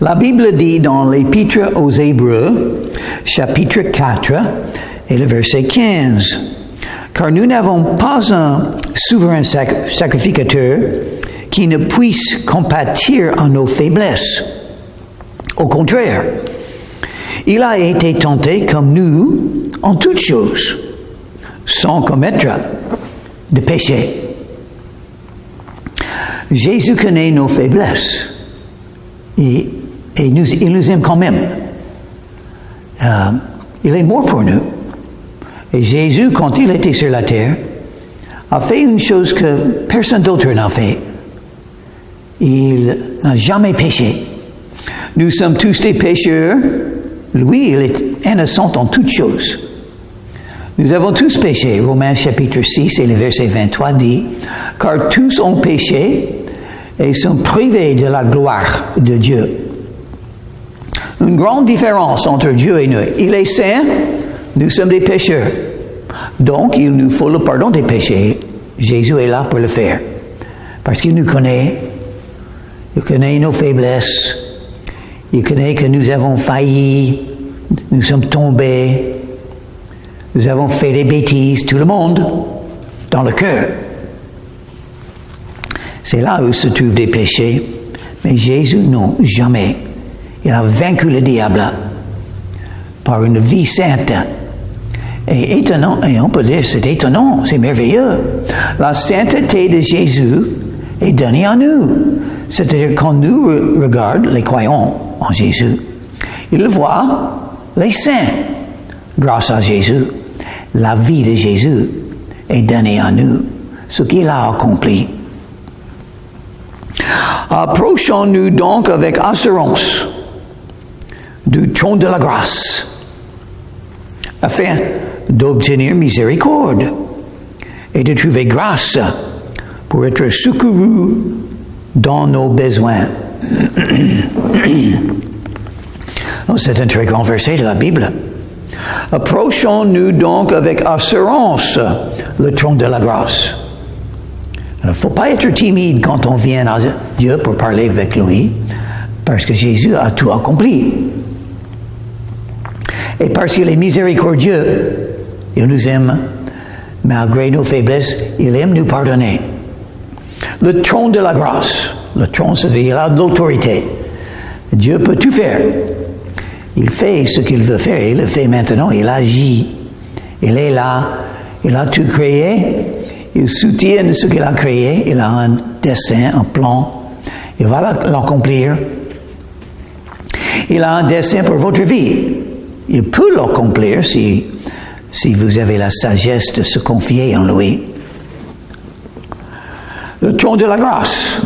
La Bible dit dans l'Épître aux Hébreux, chapitre 4, et le verset 15, « Car nous n'avons pas un souverain sacrificateur qui ne puisse compatir à nos faiblesses. Au contraire, il a été tenté comme nous en toutes choses, sans commettre de péché. » Jésus connaît nos faiblesses et il nous aime quand même. Il est mort pour nous. Et Jésus, quand il était sur la terre, a fait une chose que personne d'autre n'a fait. Il n'a jamais péché. Nous sommes tous des pécheurs. Lui, il est innocent en toutes choses. Nous avons tous péché. Romains chapitre 6 et le verset 23 dit, « Car tous ont péché et sont privés de la gloire de Dieu. » Une grande différence entre Dieu et nous. Il est saint, nous sommes des pécheurs. Donc, il nous faut le pardon des péchés. Jésus est là pour le faire. Parce qu'il nous connaît. Il connaît nos faiblesses. Il connaît que nous avons failli. Nous sommes tombés. Nous avons fait des bêtises. Tout le monde. Dans le cœur. C'est là où se trouvent des péchés. Mais Jésus, non, jamais. Il a vaincu le diable par une vie sainte. Et étonnant, et on peut dire c'est étonnant, c'est merveilleux. La sainteté de Jésus est donnée à nous. C'est-à-dire quand nous regardons les croyants en Jésus, ils voient les saints. Grâce à Jésus, la vie de Jésus est donnée à nous, ce qu'il a accompli. Approchons-nous donc avec assurance du trône de la grâce, afin d'obtenir miséricorde et de trouver grâce pour être secourus dans nos besoins. Oh, c'est un très grand verset de la Bible. Approchons-nous donc avec assurance le trône de la grâce. Il ne faut pas être timide quand on vient à Dieu pour parler avec lui, parce que Jésus a tout accompli. Et parce qu'il est miséricordieux, il nous aime, malgré nos faiblesses, il aime nous pardonner. Le trône de la grâce, le trône, c'est-à-dire il a de l'autorité. Dieu peut tout faire. Il fait ce qu'il veut faire, il le fait maintenant, il agit. Il est là, il a tout créé, il soutient ce qu'il a créé, il a un dessein, un plan, il va l'accomplir. Il a un dessein pour votre vie. Il peut l'accomplir si vous avez la sagesse de se confier en lui. Le trône de la grâce.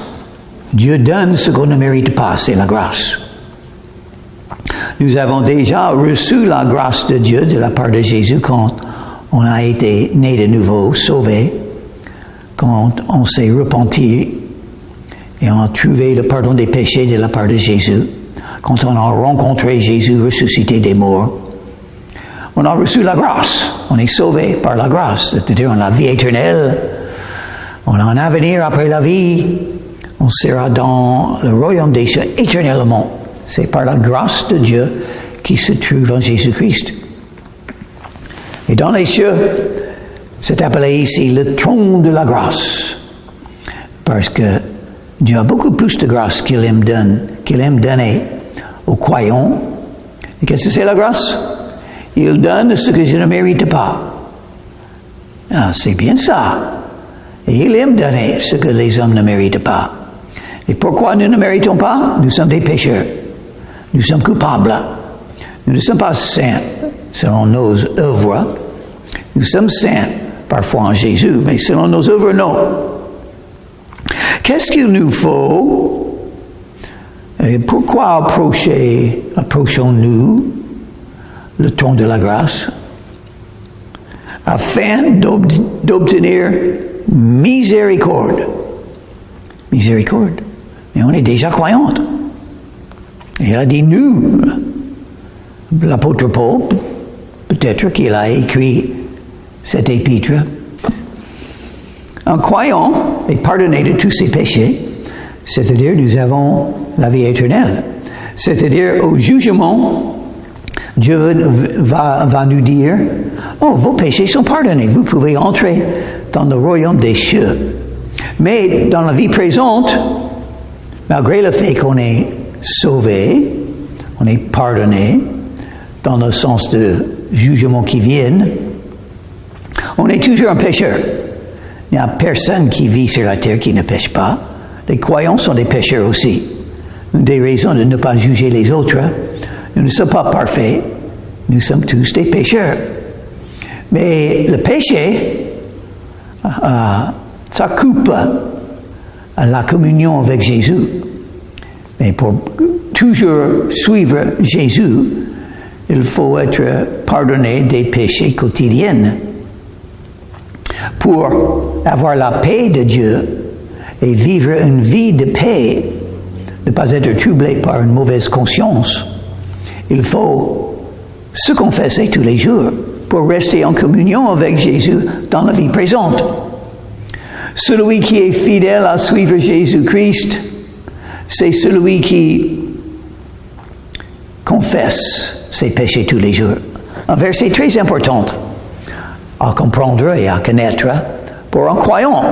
Dieu donne ce qu'on ne mérite pas, c'est la grâce. Nous avons déjà reçu la grâce de Dieu de la part de Jésus quand on a été né de nouveau, sauvé, quand on s'est repenti et on a trouvé le pardon des péchés de la part de Jésus. Quand on a rencontré Jésus ressuscité des morts, on a reçu la grâce. On est sauvé par la grâce. C'est-à-dire, on a la vie éternelle. On a un avenir après la vie. On sera dans le royaume des cieux éternellement. C'est par la grâce de Dieu qui se trouve en Jésus-Christ. Et dans les cieux, c'est appelé ici le trône de la grâce. Parce que Dieu a beaucoup plus de grâce qu'il aime donner aux croyants. Et qu'est-ce que c'est la grâce? Il donne ce que je ne mérite pas. Ah, c'est bien ça. Et il aime donner ce que les hommes ne méritent pas. Et pourquoi nous ne méritons pas? Nous sommes des pécheurs. Nous sommes coupables. Nous ne sommes pas saints selon nos œuvres. Nous sommes saints parfois en Jésus, mais selon nos œuvres, non. Qu'est-ce qu'il nous faut? Et pourquoi approchons-nous le trône de la grâce? Afin d'obtenir miséricorde. Miséricorde. Mais on est déjà croyante. Il a dit nous. L'apôtre Paul, peut-être qu'il a écrit cet épître. Un croyant est pardonné de tous ses péchés, c'est-à-dire nous avons la vie éternelle. C'est-à-dire au jugement, Dieu va nous dire, oh, vos péchés sont pardonnés, vous pouvez entrer dans le royaume des cieux. Mais dans la vie présente, malgré le fait qu'on est sauvé, on est pardonné, dans le sens de jugement qui vient, on est toujours un pécheur. Il n'y a personne qui vit sur la terre qui ne pêche pas. Les croyants sont des pécheurs aussi. Une des raisons de ne pas juger les autres, nous ne sommes pas parfaits, nous sommes tous des pécheurs. Mais le péché, ça coupe la communion avec Jésus. Mais pour toujours suivre Jésus, il faut être pardonné des péchés quotidiens. Pour avoir la paix de Dieu et vivre une vie de paix, ne pas être troublé par une mauvaise conscience, il faut se confesser tous les jours pour rester en communion avec Jésus dans la vie présente. Celui qui est fidèle à suivre Jésus-Christ, c'est celui qui confesse ses péchés tous les jours. Un verset très important à comprendre et à connaître pour un croyant.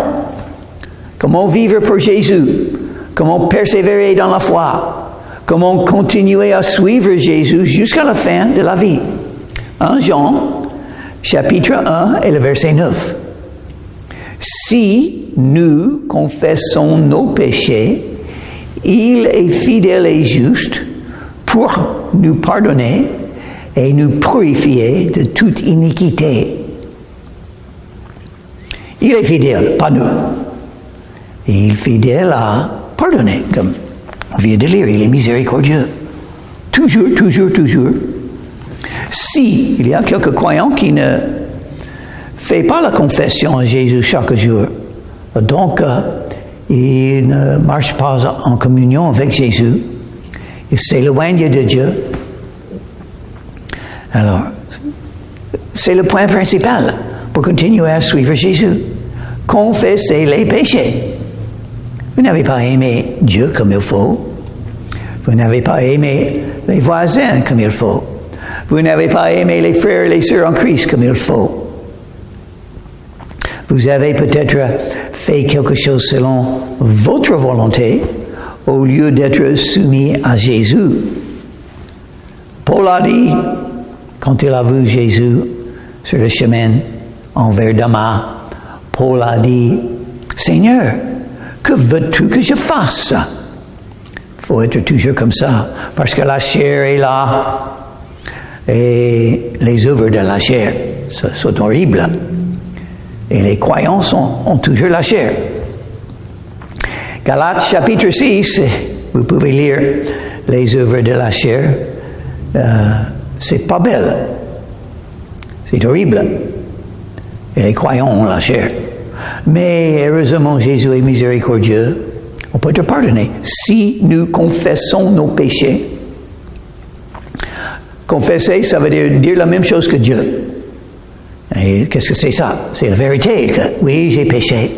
Comment vivre pour Jésus? Comment persévérer dans la foi? Comment continuer à suivre Jésus jusqu'à la fin de la vie? 1 Jean, chapitre 1 et le verset 9. Si nous confessons nos péchés, il est fidèle et juste pour nous pardonner et nous purifier de toute iniquité. Il est fidèle, pas nous. Et il est fidèle à pardonner, comme on vient de lire, il est miséricordieux. Toujours, toujours, toujours. Si il y a quelques croyants qui ne font pas la confession à Jésus chaque jour, donc ils ne marchent pas en communion avec Jésus, ils s'éloignent de Dieu. Alors, c'est le point principal pour continuer à suivre Jésus. Confessez les péchés. Vous n'avez pas aimé Dieu comme il faut. Vous n'avez pas aimé les voisins comme il faut. Vous n'avez pas aimé les frères et les sœurs en Christ comme il faut. Vous avez peut-être fait quelque chose selon votre volonté au lieu d'être soumis à Jésus. Paul a dit, quand il a vu Jésus sur le chemin envers Damas, Paul a dit, Seigneur, que veux-tu que je fasse? Il faut être toujours comme ça, parce que la chair est là, et les œuvres de la chair sont horribles. Et les croyants ont toujours la chair. Galates chapitre 6, vous pouvez lire les œuvres de la chair. C'est pas belle. C'est horrible. Et les croyants ont la chair. Mais heureusement, Jésus est miséricordieux. On peut être pardonné si nous confessons nos péchés. Confesser, ça veut dire la même chose que Dieu. Et qu'est-ce que c'est ça? C'est la vérité. Que, oui, j'ai péché.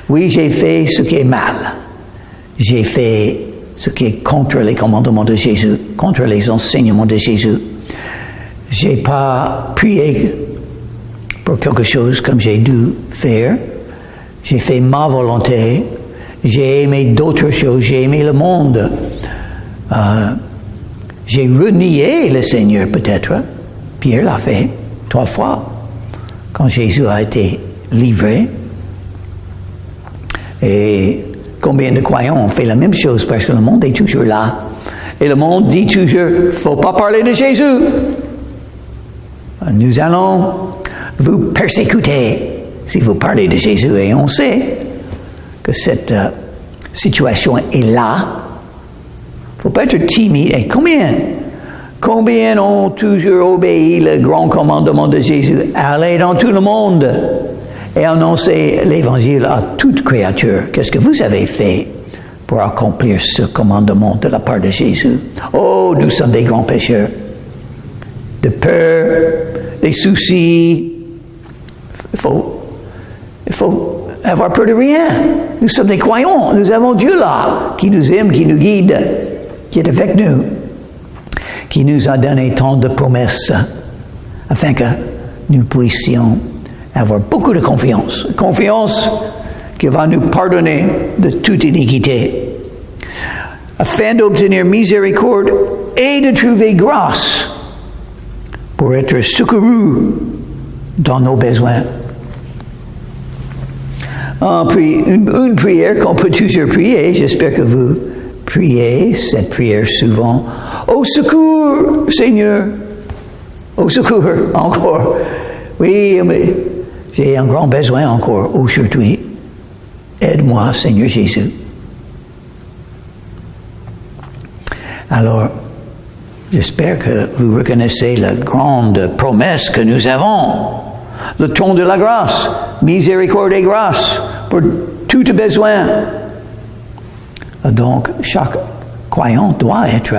Oui, j'ai fait ce qui est mal. J'ai fait ce qui est contre les commandements de Jésus, contre les enseignements de Jésus. J'ai pas prié pour quelque chose comme j'ai dû faire. J'ai fait ma volonté. J'ai aimé d'autres choses. J'ai aimé le monde. J'ai renié le Seigneur peut-être. Pierre l'a fait 3 fois quand Jésus a été livré. Et combien de croyants ont fait la même chose parce que le monde est toujours là. Et le monde dit toujours, il ne faut pas parler de Jésus. Nous allons vous persécuter si vous parlez de Jésus. Et on sait que cette situation est là. Il ne faut pas être timide. Et combien ont toujours obéi le grand commandement de Jésus? Allez dans tout le monde et annoncer l'évangile à toute créature. Qu'est-ce que vous avez fait pour accomplir ce commandement de la part de Jésus? Oh, nous sommes des grands pécheurs. De peur, des soucis. Il faut avoir peur de rien. Nous sommes des croyants. Nous avons Dieu là, qui nous aime, qui nous guide, qui est avec nous, qui nous a donné tant de promesses, afin que nous puissions avoir beaucoup de confiance. Confiance qui va nous pardonner de toute iniquité, afin d'obtenir miséricorde et de trouver grâce pour être secourus dans nos besoins. Une prière qu'on peut toujours prier, j'espère que vous priez cette prière souvent. Au secours, Seigneur! Au secours, encore. Oui, mais j'ai un grand besoin encore aujourd'hui. Aide-moi, Seigneur Jésus. Alors, j'espère que vous reconnaissez la grande promesse que nous avons. Le trône de la grâce, miséricorde et grâce pour tout besoin. Donc, chaque croyant doit être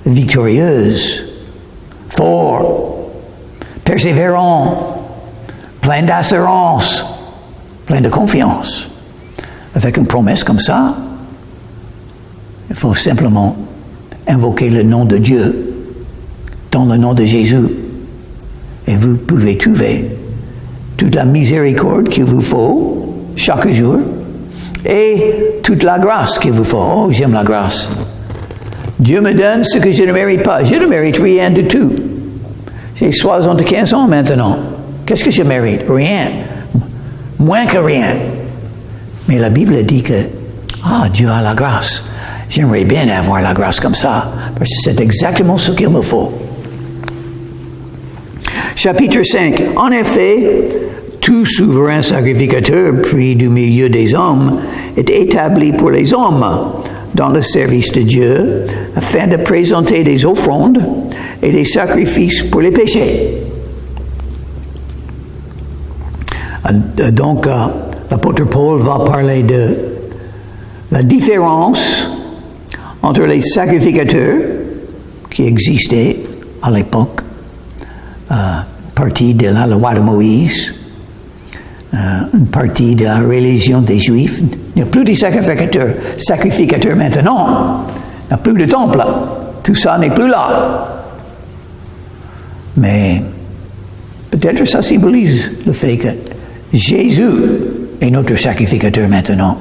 victorieuse, fort, persévérant, plein d'assurance, plein de confiance. Avec une promesse comme ça, il faut simplement invoquer le nom de Dieu dans le nom de Jésus. Et vous pouvez trouver toute la miséricorde qu'il vous faut chaque jour et toute la grâce qu'il vous faut. Oh, j'aime la grâce. Dieu me donne ce que je ne mérite pas. Je ne mérite rien du tout. J'ai 75 ans maintenant. Qu'est-ce que je mérite? Rien. Moins que rien. Mais la Bible dit que, Dieu a la grâce. J'aimerais bien avoir la grâce comme ça, parce que c'est exactement ce qu'il me faut. Chapitre 5. En effet, tout souverain sacrificateur pris du milieu des hommes est établi pour les hommes dans le service de Dieu, afin de présenter des offrandes et des sacrifices pour les péchés. Donc, l'apôtre Paul va parler de la différence entre les sacrificateurs qui existaient à l'époque, partie de la loi de Moïse, une partie de la religion des Juifs. Il n'y a plus de sacrificateurs maintenant. Il n'y a plus de temple. Tout ça n'est plus là. Mais peut-être ça symbolise le fait que Jésus est notre sacrificateur maintenant.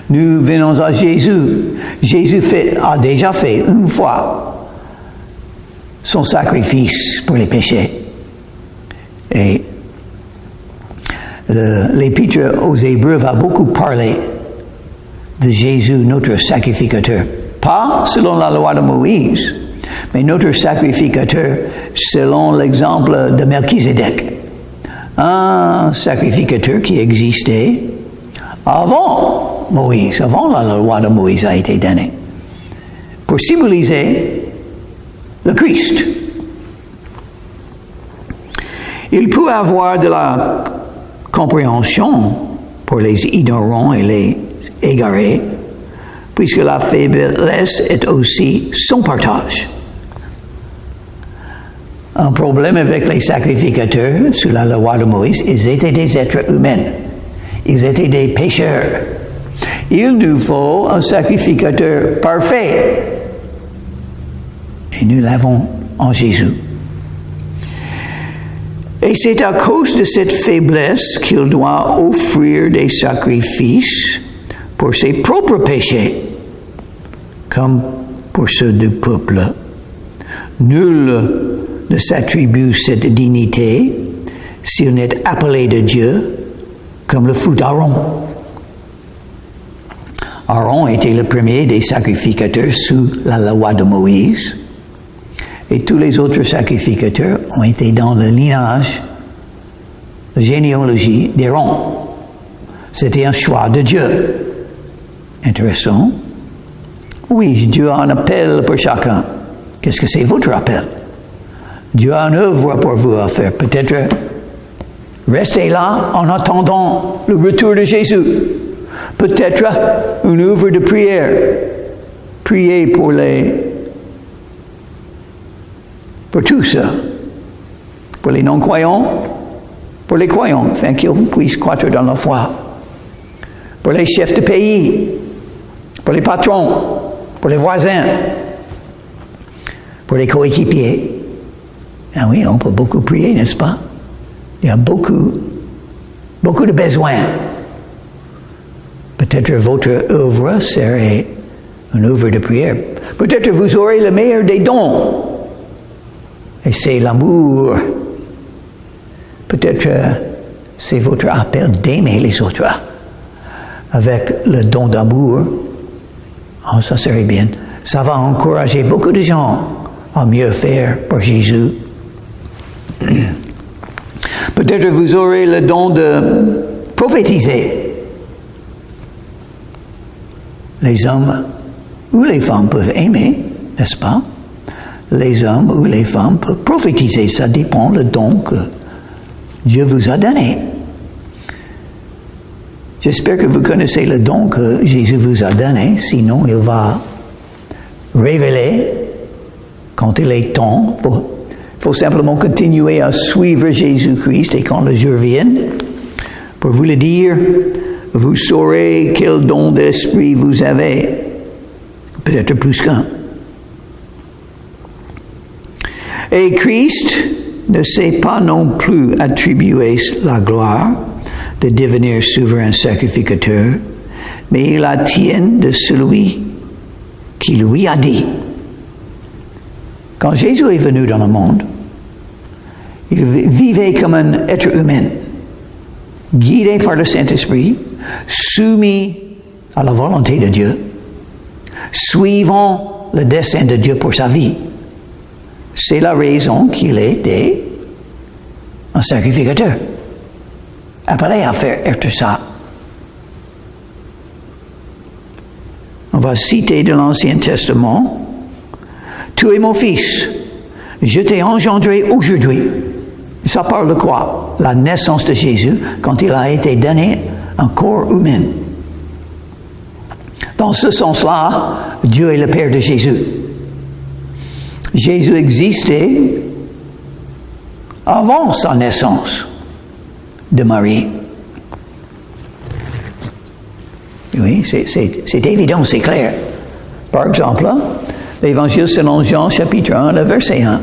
Nous venons à Jésus. Jésus a déjà fait une fois son sacrifice pour les péchés. Et l'Épître aux Hébreux va beaucoup parler de Jésus, notre sacrificateur. Pas selon la loi de Moïse, mais notre sacrificateur selon l'exemple de Melchizedek. Un sacrificateur qui existait avant Moïse, avant la loi de Moïse a été donnée, pour symboliser le Christ. Il peut avoir de la compréhension pour les ignorants et les égarés, puisque la faiblesse est aussi son partage. Un problème avec les sacrificateurs sous la loi de Moïse, ils étaient des êtres humains. Ils étaient des pécheurs. Il nous faut un sacrificateur parfait. Et nous l'avons en Jésus. Et c'est à cause de cette faiblesse qu'il doit offrir des sacrifices pour ses propres péchés, comme pour ceux du peuple. Nul ne s'attribue cette dignité s'il n'est appelé de Dieu, comme le fut Aaron. Aaron était le premier des sacrificateurs sous la loi de Moïse. Et tous les autres sacrificateurs ont été dans le lignage, la généalogie d'Aaron. C'était un choix de Dieu. Intéressant. Oui, Dieu a un appel pour chacun. Qu'est-ce que c'est votre appel? Dieu a une œuvre pour vous à faire. Peut-être restez là en attendant le retour de Jésus. Peut-être une œuvre de prière. Priez pour tous, pour les non-croyants, pour les croyants, afin qu'ils puissent croître dans la foi, pour les chefs de pays, pour les patrons, pour les voisins, pour les coéquipiers. Ah oui, on peut beaucoup prier, n'est-ce pas? Il y a beaucoup de besoins. Peut-être votre œuvre serait une œuvre de prière. Peut-être vous aurez le meilleur des dons. Et c'est l'amour. Peut-être c'est votre appel d'aimer les autres. Avec le don d'amour, oh, ça serait bien. Ça va encourager beaucoup de gens à mieux faire pour Jésus. Peut-être vous aurez le don de prophétiser. Les hommes ou les femmes peuvent aimer, n'est-ce pas? Les hommes ou les femmes peuvent prophétiser. Ça dépend du don que Dieu vous a donné. J'espère que vous connaissez le don que Jésus vous a donné. Sinon, il va révéler quand il est temps. Il faut simplement continuer à suivre Jésus-Christ. Et quand le jour vienne, pour vous le dire, vous saurez quel don d'esprit vous avez. Peut-être plus qu'un. Et Christ ne s'est pas non plus attribué la gloire de devenir souverain sacrificateur, mais il la tient de celui qui lui a dit. Quand Jésus est venu dans le monde, il vivait comme un être humain, guidé par le Saint-Esprit, soumis à la volonté de Dieu, suivant le dessein de Dieu pour sa vie. C'est la raison qu'il était un sacrificateur, appelé à faire être ça. On va citer de l'Ancien Testament. « Tu es mon fils, je t'ai engendré aujourd'hui. » Ça parle de quoi? La naissance de Jésus, quand il a été donné un corps humain. Dans ce sens-là, Dieu est le Père de Jésus. Jésus existait avant sa naissance de Marie. Oui, c'est évident, c'est clair. Par exemple, l'Évangile selon Jean, chapitre 1, le verset 1.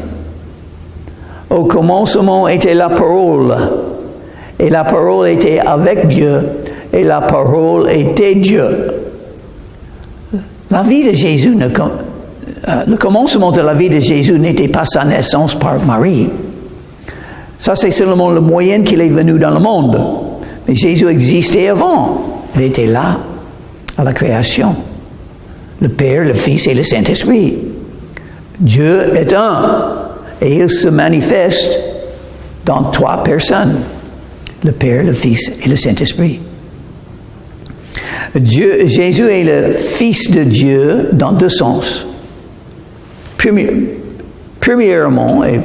Au commencement était la parole, et la parole était avec Dieu, et la parole était Dieu. La vie de Jésus, le commencement de la vie de Jésus n'était pas sa naissance par Marie. Ça, c'est seulement le moyen qu'il est venu dans le monde. Mais Jésus existait avant. Il était là, à la création. Le Père, le Fils et le Saint-Esprit. Dieu est un. Et il se manifeste dans 3 personnes. Le Père, le Fils et le Saint-Esprit. Jésus est le Fils de Dieu dans 2 sens. Premièrement, et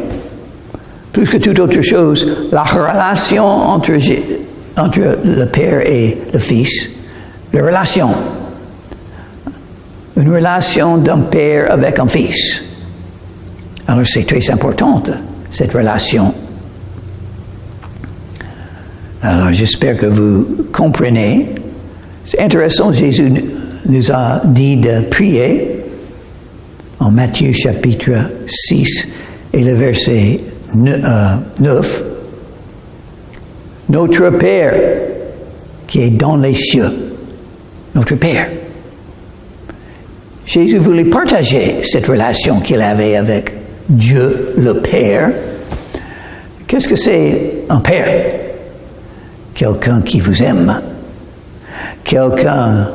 plus que toute autre chose, la relation entre le Père et le Fils, la relation. Une relation d'un père avec un fils. Alors c'est très important, cette relation. Alors j'espère que vous comprenez. C'est intéressant, Jésus nous a dit de prier en Matthieu chapitre 6 et le verset 9. Notre Père qui est dans les cieux. Notre Père. Jésus voulait partager cette relation qu'il avait avec Dieu le Père. Qu'est-ce que c'est un Père? Quelqu'un qui vous aime. Quelqu'un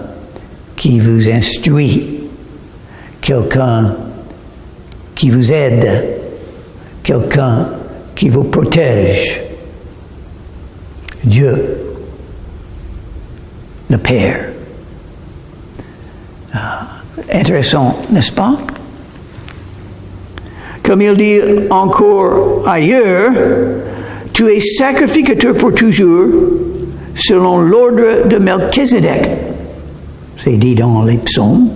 qui vous instruit. Quelqu'un qui vous aide. Quelqu'un qui vous protège. Dieu, le Père. Intéressant, n'est-ce pas? Comme il dit encore ailleurs, tu es sacrificateur pour toujours, selon l'ordre de Melchizedek. C'est dit dans les psaumes,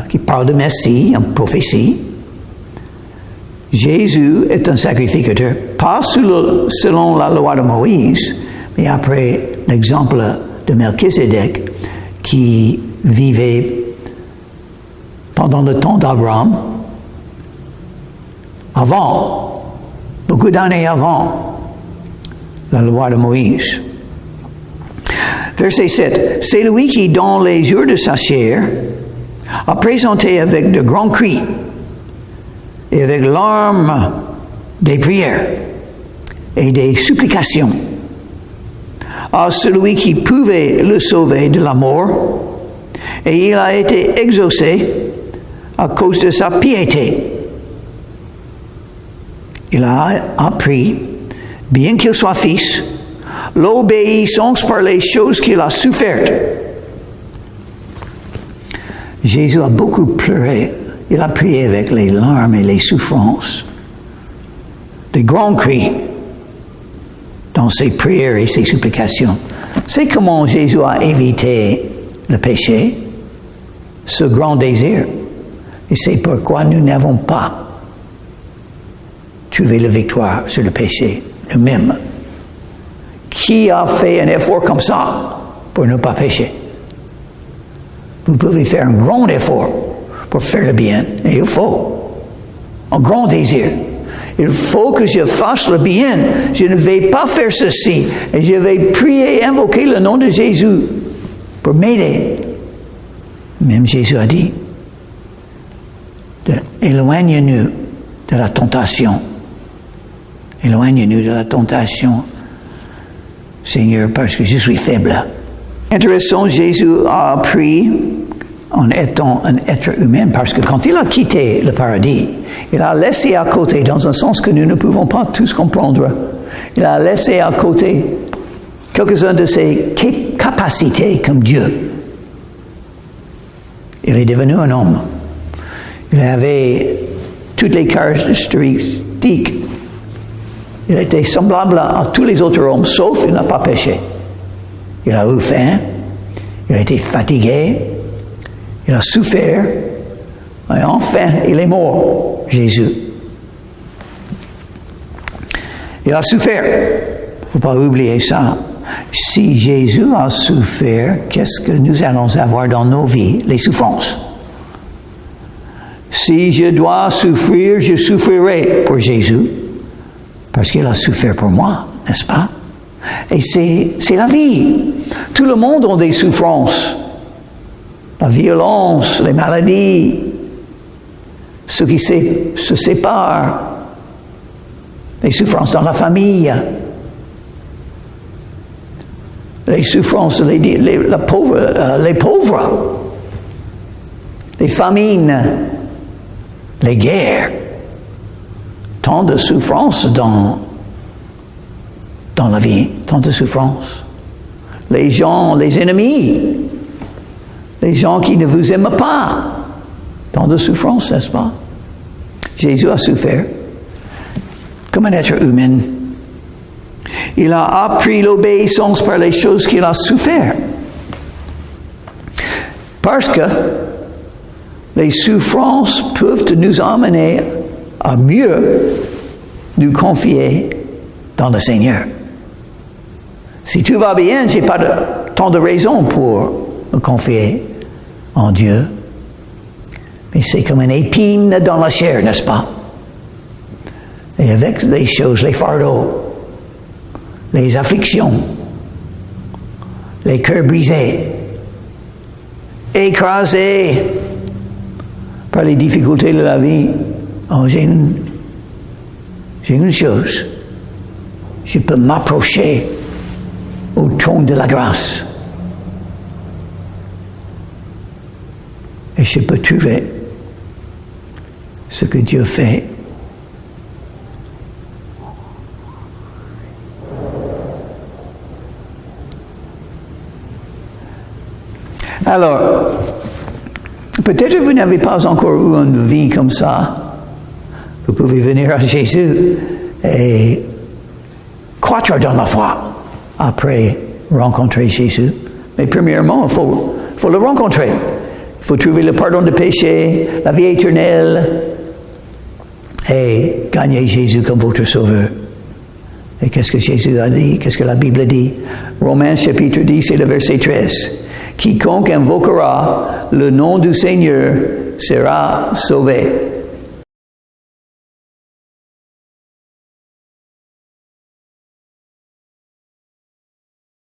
qui parle de Messie, en prophétie. Jésus est un sacrificateur, pas selon la loi de Moïse, mais après l'exemple de Melchizedek, qui vivait pendant le temps d'Abraham, avant, beaucoup d'années avant la loi de Moïse. Verset 7. C'est lui qui, dans les jours de sa chair, a présenté avec de grands cris et avec larmes des prières et des supplications à celui qui pouvait le sauver de la mort, et il a été exaucé à cause de sa piété. Il a appris, bien qu'il soit fils, l'obéissance par les choses qu'il a souffertes. Jésus a beaucoup pleuré. Il a prié avec les larmes et les souffrances, des grands cris dans ses prières et ses supplications. C'est comment Jésus a évité le péché, ce grand désir. Et c'est pourquoi nous n'avons pas trouvé la victoire sur le péché nous-mêmes. Qui a fait un effort comme ça pour ne pas pécher? Vous pouvez faire un grand effort pour faire le bien. Et il faut un grand désir. Il faut que je fasse le bien. Je ne vais pas faire ceci. Et je vais prier et invoquer le nom de Jésus pour m'aider. Même Jésus a dit, éloigne-nous de la tentation. Éloigne-nous de la tentation, Seigneur, parce que je suis faible. Intéressant, Jésus a appris en étant un être humain, parce que quand il a quitté le paradis, il a laissé à côté, dans un sens que nous ne pouvons pas tous comprendre, il a laissé à côté quelques-uns de ses capacités comme Dieu. Il est devenu un homme. Il avait toutes les caractéristiques. Il était semblable à tous les autres hommes, sauf il n'a pas péché. Il a eu faim, il a été fatigué, il a souffert, et enfin, il est mort, Jésus. Il a souffert. Il ne faut pas oublier ça. Si Jésus a souffert, qu'est-ce que nous allons avoir dans nos vies? Les souffrances. Si je dois souffrir, je souffrirai pour Jésus. Parce qu'il a souffert pour moi, n'est-ce pas? Et c'est la vie. Tout le monde a des souffrances. La violence, les maladies, ceux qui se séparent, les souffrances dans la famille, les souffrances, les pauvres, les famines, les guerres. Tant de souffrances dans la vie, tant de souffrances. Les gens, les ennemis, les gens qui ne vous aiment pas, tant de souffrances, n'est-ce pas? Jésus a souffert comme un être humain. Il a appris l'obéissance par les choses qu'il a souffert. Parce que les souffrances peuvent nous amener à mieux nous confier dans le Seigneur. Si tout va bien, je n'ai pas tant de raisons pour me confier en Dieu. Mais c'est comme une épine dans la chair, n'est-ce pas? Et avec les choses, les fardeaux, les afflictions, les cœurs brisés, écrasés par les difficultés de la vie, j'ai une chose, je peux m'approcher au trône de la grâce et je peux trouver ce que Dieu fait. Alors, peut-être vous n'avez pas encore eu une vie comme ça. Vous pouvez venir à Jésus et croître dans la foi après rencontrer Jésus. Mais premièrement, il faut le rencontrer. Il faut trouver le pardon de péché, la vie éternelle et gagner Jésus comme votre sauveur. Et qu'est-ce que Jésus a dit? Qu'est-ce que la Bible dit? Romains chapitre 10 et le verset 13. Quiconque invoquera le nom du Seigneur sera sauvé.